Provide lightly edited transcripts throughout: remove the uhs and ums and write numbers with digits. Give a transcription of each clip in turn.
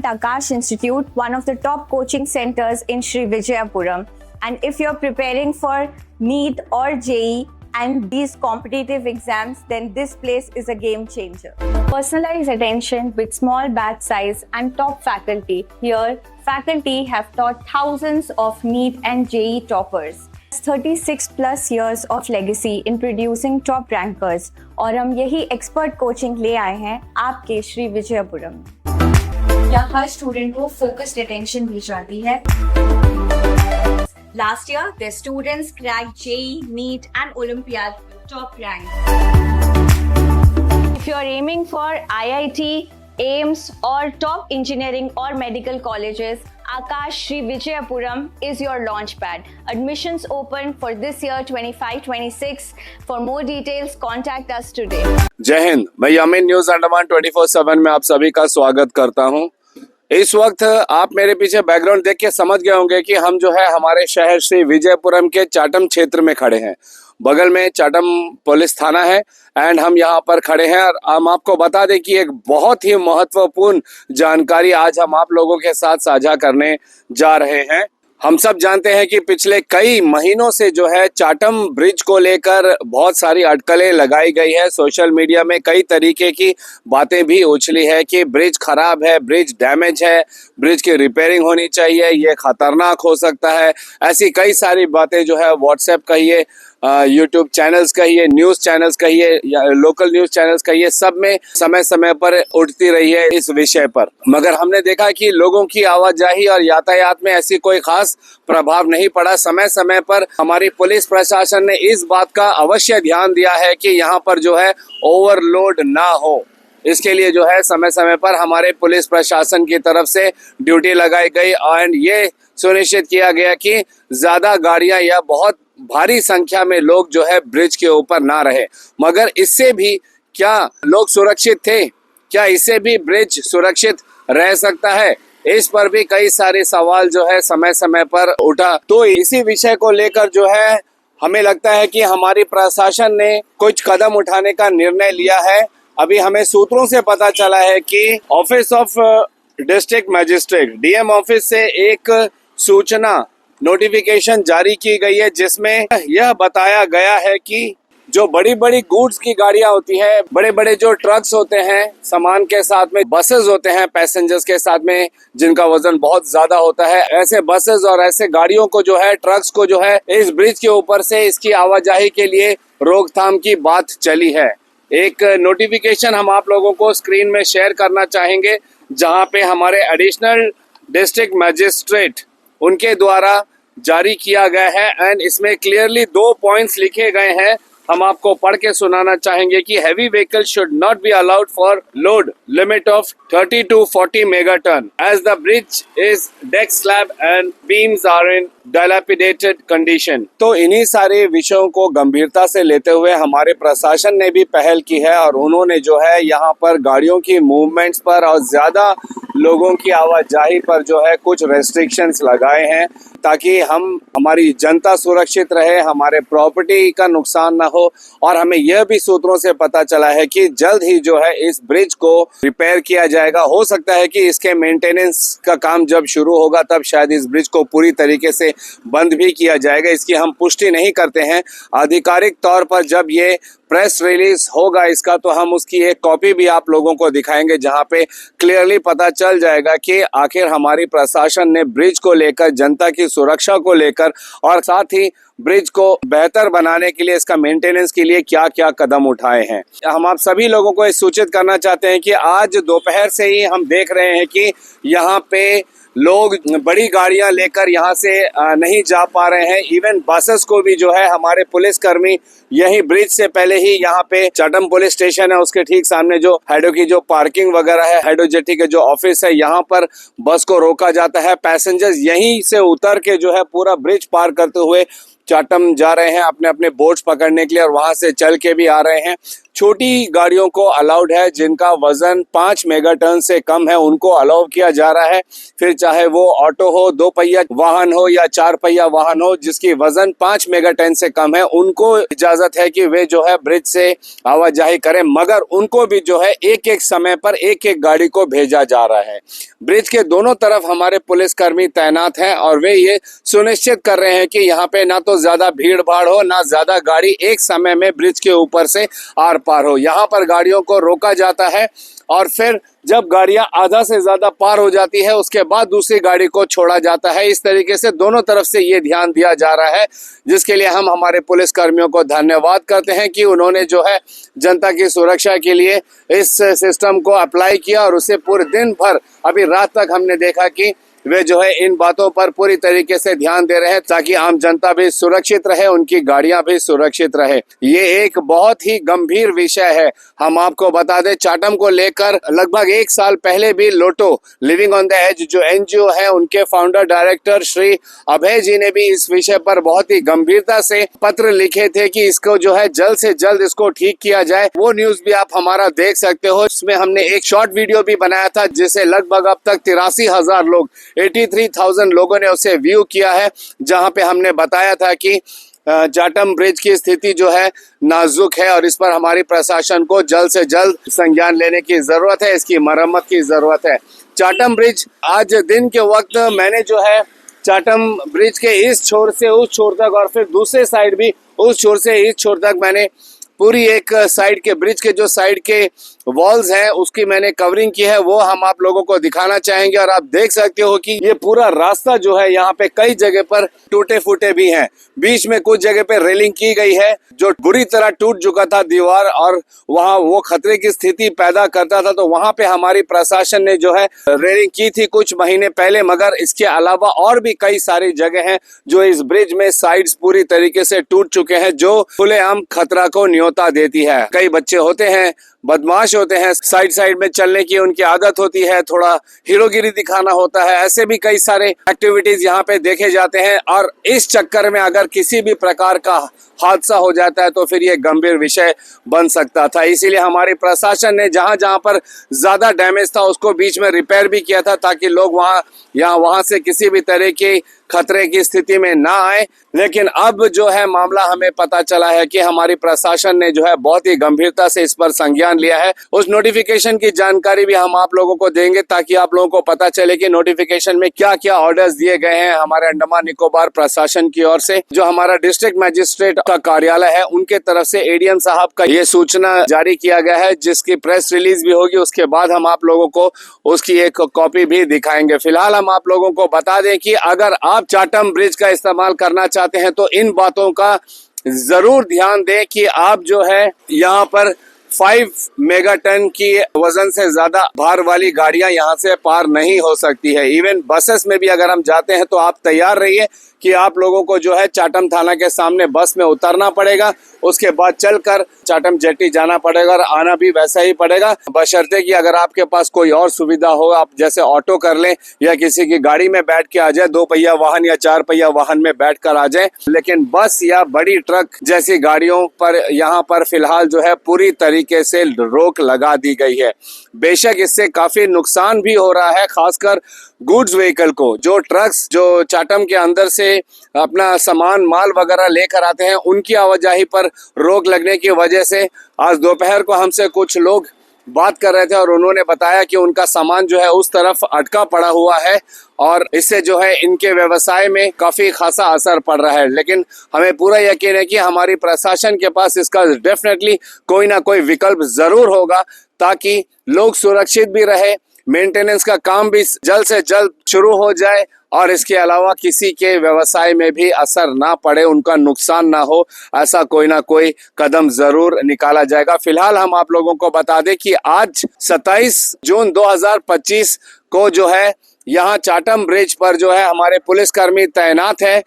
at Akash Institute, one of the top coaching centers in Sri Vijayapuram. And if you're preparing for NEET or JEE and these competitive exams, then this place is a game changer. Personalized attention with small batch size and top faculty. Here, faculty have taught thousands of NEET and JEE toppers. 36 plus years of legacy in producing top rankers और हम यही expert coaching ले आए हैं आपके श्री विजयपुरम में। यहाँ हर student को फोकस्ड अटेंशन दी जाती है। Last year, the students cracked JEE, NEET and Olympiad top rank. If you are aiming for IIT, AIIMS or top engineering or medical colleges, Akash Sri Vijayapuram is your launchpad. Admissions open for this year 25-26. For more details, contact us today. जय हिंद, मैं Yamin news Andaman 24/7 में आप सभी का स्वागत करता हूं। इस वक्त आप मेरे पीछे बैकग्राउंड देख के समझ गए होंगे कि हम जो है हमारे शहर श्री विजयपुरम के चाटम क्षेत्र में खड़े हैं। बगल में चाटम पुलिस थाना है एंड हम यहाँ पर खड़े हैं और हम आपको बता दें कि एक बहुत ही महत्वपूर्ण जानकारी आज हम आप लोगों के साथ साझा करने जा रहे हैं। हम सब जानते हैं कि पिछले कई महीनों से जो है चाटम ब्रिज को लेकर बहुत सारी अटकलें लगाई गई है। सोशल मीडिया में कई तरीके की बातें भी उछली है कि ब्रिज खराब है, ब्रिज डैमेज है, ब्रिज की रिपेयरिंग होनी चाहिए, ये खतरनाक हो सकता है। ऐसी कई सारी बातें जो है व्हाट्सएप कहिए, यूट्यूब चैनल्स कहिए, न्यूज़ चैनल्स कहिए या लोकल न्यूज़ चैनल्स कहिए, सब में समय समय पर उठती रही है इस विषय पर। मगर हमने देखा कि लोगों की आवाजाही और यातायात में ऐसी कोई खास प्रभाव नहीं पड़ा। समय समय पर हमारी पुलिस प्रशासन ने इस बात का अवश्य ध्यान दिया है कि यहाँ पर जो है ओवरलोड ना हो। इसके लिए जो है समय समय पर हमारे पुलिस प्रशासन की तरफ से ड्यूटी लगाई गई एंड ये सुनिश्चित किया गया कि ज़्यादा गाड़ियाँ या बहुत भारी संख्या में लोग जो है ब्रिज के ऊपर ना रहे। मगर इससे भी क्या लोग सुरक्षित थे? क्या इससे भी ब्रिज सुरक्षित रह सकता है? इस पर भी कई सारे सवाल जो है समय समय पर उठा। तो इसी विषय को लेकर जो है हमें लगता है कि हमारी प्रशासन ने कुछ कदम उठाने का निर्णय लिया है। अभी हमें सूत्रों से पता चला है कि office of district magistrate DM office से एक सूचना नोटिफिकेशन जारी की गई है जिसमें यह बताया गया है कि जो बड़ी बड़ी गुड्स की गाड़ियां होती हैं, बड़े बड़े जो ट्रक्स होते हैं, सामान के साथ में बसेस होते हैं पैसेंजर्स के साथ में जिनका वजन बहुत ज्यादा होता है, ऐसे बसेस और ऐसे गाड़ियों को जो है, ट्रक्स को जो है इस ब्रिज के ऊपर से इसकी आवाजाही के लिए रोकथाम की बात चली है। एक नोटिफिकेशन हम आप लोगों को स्क्रीन में शेयर करना चाहेंगे जहां पे हमारे एडिशनल डिस्ट्रिक्ट मजिस्ट्रेट उनके द्वारा जारी किया गया है एंड इसमें क्लियरली 2 पॉइंट्स लिखे गए हैं। हम आपको पढ़ के सुनाना चाहेंगे कि heavy vehicle should not be allowed for load limit of 30 to 40 megaton as the bridge is deck slab and beams are in dilapidated condition. तो इन्हीं सारे विषयों को गंभीरता से लेते हुए हमारे प्रशासन ने भी पहल की है और उन्होंने जो है यहाँ पर गाड़ियों की मूवमेंट्स पर और ज्यादा लोगों की आवाजाही पर जो है कुछ रेस्ट्रिक्शंस लगाए हैं ताकि हमारी जनता सुरक्षित रहे, हमारे प्रॉपर्टी का नुकसान ना हो। और हमें यह भी सूत्रों से पता चला है कि जल्द ही जो है इस ब्रिज को रिपेयर किया जाएगा। हो सकता है कि इसके मेंटेनेंस का काम जब शुरू होगा तब शायद इस ब्रिज को पूरी तरीके से बंद भी किया जाएगा। इसकी हम पुष्टि नहीं करते हैं। आधिकारिक तौर पर जब ये प्रेस रिलीज होगा इसका तो हम उसकी एक कॉपी भी आप लोगों को दिखाएंगे जहां पे क्लियरली पता चल जाएगा कि आखिर हमारी प्रशासन ने ब्रिज को लेकर, जनता की सुरक्षा को लेकर और साथ ही ब्रिज को बेहतर बनाने के लिए, इसका मेंटेनेंस के लिए क्या क्या कदम उठाए हैं। हम आप सभी लोगों को सूचित करना चाहते हैं कि आज दोपहर से ही हम देख रहे हैं कि यहाँ पे लोग बड़ी गाड़ियां लेकर यहाँ से नहीं जा पा रहे हैं। इवन बसेस को भी जो है हमारे पुलिसकर्मी यही ब्रिज से पहले ही यहाँ पे चाटम पुलिस स्टेशन है उसके ठीक सामने जो हाइड्रो की जो पार्किंग वगैरह है, हाइड्रो जेटी के जो ऑफिस है, यहाँ पर बस को रोका जाता है। पैसेंजर्स यहीं से उतर के जो है पूरा ब्रिज पार करते हुए चाटम जा रहे हैं अपने अपने बोट्स पकड़ने के लिए और वहां से चल के भी आ रहे हैं। छोटी गाड़ियों को अलाउड है, जिनका वजन 5 मेगाटन से कम है उनको अलाउ किया जा रहा है। फिर चाहे वो ऑटो हो, 2 पहिया वाहन हो या 4 पहिया वाहन हो, जिसकी वजन 5 मेगाटन से कम है उनको इजाजत है कि वे जो है ब्रिज से आवाजाही करें, मगर उनको भी जो है एक एक समय पर एक एक गाड़ी को भेजा जा रहा है। ब्रिज के दोनों तरफ हमारे पुलिसकर्मी तैनात हैं और वे ये सुनिश्चित कर रहे हैं कि यहाँ पे ना तो ज्यादा भीड़ भाड़ हो, ना ज्यादा गाड़ी एक समय में ब्रिज के ऊपर से आर पार हो। यहाँ पर गाड़ियों को रोका जाता है और फिर जब गाड़ियां आधा से ज्यादा पार हो जाती है उसके बाद दूसरी गाड़ी को छोड़ा जाता है। इस तरीके से दोनों तरफ से ये ध्यान दिया जा रहा है, जिसके लिए हम हमारे पुलिस कर्मियों को धन्यवाद करते हैं कि उन्होंने जो है जनता की सुरक्षा के लिए इस सिस्टम को अप्लाई किया और उसे पूरे दिन भर अभी रात तक हमने देखा कि वे जो है इन बातों पर पूरी तरीके से ध्यान दे रहे हैं ताकि आम जनता भी सुरक्षित रहे, उनकी गाड़ियां भी सुरक्षित रहे। ये एक बहुत ही गंभीर विषय है। हम आपको बता दें, चाटम को लेकर लगभग 1 साल पहले भी लोटो लिविंग ऑन द एज जो एनजीओ है, उनके फाउंडर डायरेक्टर श्री अभय जी ने भी इस विषय पर बहुत ही गंभीरता से पत्र लिखे थे कि इसको जो है जल्द से जल्द इसको ठीक किया जाए। वो न्यूज भी आप हमारा देख सकते हो। इसमें हमने एक शॉर्ट वीडियो भी बनाया था जिसे लगभग अब तक 83,000 लोग 83,000 लोगों ने उसे व्यू किया है, जहां पे हमने बताया था कि चाटम ब्रिज की स्थिति जो है नाजुक है और इस पर हमारी प्रशासन को जल्द से जल्द संज्ञान लेने की जरूरत है, इसकी मरम्मत की जरूरत है। चाटम ब्रिज आज दिन के वक्त मैंने जो है चाटम ब्रिज के इस छोर से उस छोर तक और फिर दूसरे साइड भी उस छोर से इस छोर तक मैंने पूरी एक साइड के ब्रिज के जो साइड के वॉल्स हैं उसकी मैंने कवरिंग की है, वो हम आप लोगों को दिखाना चाहेंगे। और आप देख सकते हो कि ये पूरा रास्ता जो है यहाँ पे कई जगह पर टूटे फूटे भी हैं। बीच में कुछ जगह पे रेलिंग की गई है जो बुरी तरह टूट चुका था दीवार और वहाँ वो खतरे की स्थिति पैदा करता था, तो वहाँ पे हमारी प्रशासन ने जो है रेलिंग की थी कुछ महीने पहले। मगर इसके अलावा और भी कई सारी जगह हैं जो इस ब्रिज में साइड्स पूरी तरीके से टूट चुके हैं, जो खुलेआम खतरा को न्योता देती है। कई बच्चे होते हैं, बदमाश होते हैं, साइड में चलने की उनकी आदत होती है, थोड़ा हीरोगिरी दिखाना होता है, ऐसे भी कई सारे एक्टिविटीज यहाँ पे देखे जाते हैं। और इस चक्कर में अगर किसी भी प्रकार का हादसा हो जाता है तो फिर ये गंभीर विषय बन सकता था। इसीलिए हमारी प्रशासन ने जहां जहां पर ज्यादा डैमेज था उसको बीच में रिपेयर भी किया था ताकि लोग वहां से किसी भी तरह की खतरे की स्थिति में ना आए। लेकिन अब जो है मामला हमें पता चला है कि हमारी प्रशासन ने जो है बहुत ही गंभीरता से इस पर संज्ञान लिया है। उस नोटिफिकेशन की जानकारी भी हम आप लोगों को देंगे ताकि आप लोगों को पता चले कि नोटिफिकेशन में क्या क्या ऑर्डर्स दिए गए हैं हमारे अंडमान निकोबार प्रशासन की ओर से। जो हमारा डिस्ट्रिक्ट मजिस्ट्रेट का कार्यालय है उनके तरफ से एडीएम साहब का ये सूचना जारी किया गया है, जिसकी प्रेस रिलीज भी होगी। उसके बाद हम आप लोगों को उसकी एक कॉपी भी दिखाएंगे। फिलहाल हम आप लोगों को बता दें कि अगर आप चाटम ब्रिज का इस्तेमाल करना चाहते हैं तो इन बातों का जरूर ध्यान दें कि आप जो है यहाँ पर 5 मेगाटन की वजन से ज्यादा भार वाली गाड़ियां यहाँ से पार नहीं हो सकती है। इवन बसेस में भी अगर हम जाते हैं तो आप तैयार रहिए कि आप लोगों को जो है चाटम थाना के सामने बस में उतरना पड़ेगा, उसके बाद चलकर चाटम जेटी जाना पड़ेगा और आना भी वैसा ही पड़ेगा, बशर्ते कि अगर आपके पास कोई और सुविधा हो, आप जैसे ऑटो कर लें या किसी की गाड़ी में बैठ के आ जाए, 2 पहिया वाहन या 4 पहिया वाहन में बैठ कर आ जाए। लेकिन बस या बड़ी ट्रक जैसी गाड़ियों पर यहाँ पर फिलहाल जो है पूरी तरीके से रोक लगा दी गई है। बेशक इससे काफी नुकसान भी हो रहा है, खासकर गुड्स व्हीकल को। जो ट्रक्स जो चाटम के अंदर से अपना सामान माल वगैरह लेकर आते हैं उनकी आवाजाही पर रोक लगने की वजह से आज दोपहर को हमसे कुछ लोग बात कर रहे थे और उन्होंने बताया कि उनका सामान जो है उस तरफ अटका पड़ा हुआ है और इससे जो है इनके व्यवसाय में काफी खासा असर पड़ रहा है। लेकिन हमें पूरा यकीन है कि हमारी प्रशासन के पास इसका डेफिनेटली कोई ना कोई विकल्प जरूर होगा ताकि लोग सुरक्षित भी रहे, मेंटेनेंस का काम भी जल्द से जल्द शुरू हो जाए और इसके अलावा किसी के व्यवसाय में भी असर ना पड़े, उनका नुकसान ना हो, ऐसा कोई ना कोई कदम जरूर निकाला जाएगा। फिलहाल हम आप लोगों को बता दें कि आज 27 जून 2025 को जो है यहाँ चाटम ब्रिज पर जो है हमारे पुलिसकर्मी तैनात है।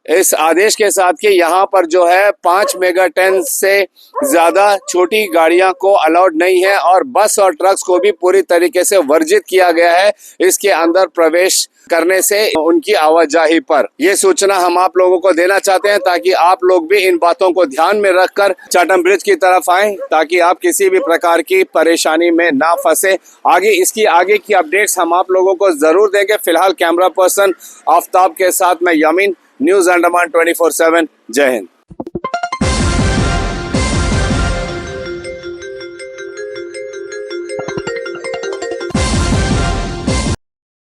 इस आदेश के साथ कि यहाँ पर जो है 5 मेगा टन से ज्यादा छोटी गाड़ियां को अलाउड नहीं है और बस और ट्रक्स को भी पूरी तरीके से वर्जित किया गया है इसके अंदर प्रवेश करने से उनकी आवाजाही पर। ये सूचना हम आप लोगों को देना चाहते हैं ताकि आप लोग भी इन बातों को ध्यान में रखकर चाटम ब्रिज की तरफ आएं ताकि आप किसी भी प्रकार की परेशानी में ना फंसे। इसकी आगे की अपडेट्स हम आप लोगों को जरूर देंगे। फिलहाल कैमरा पर्सन आफ्ताब के साथ मैं यामीन, न्यूज अंडमान 24/7। जय हिंद।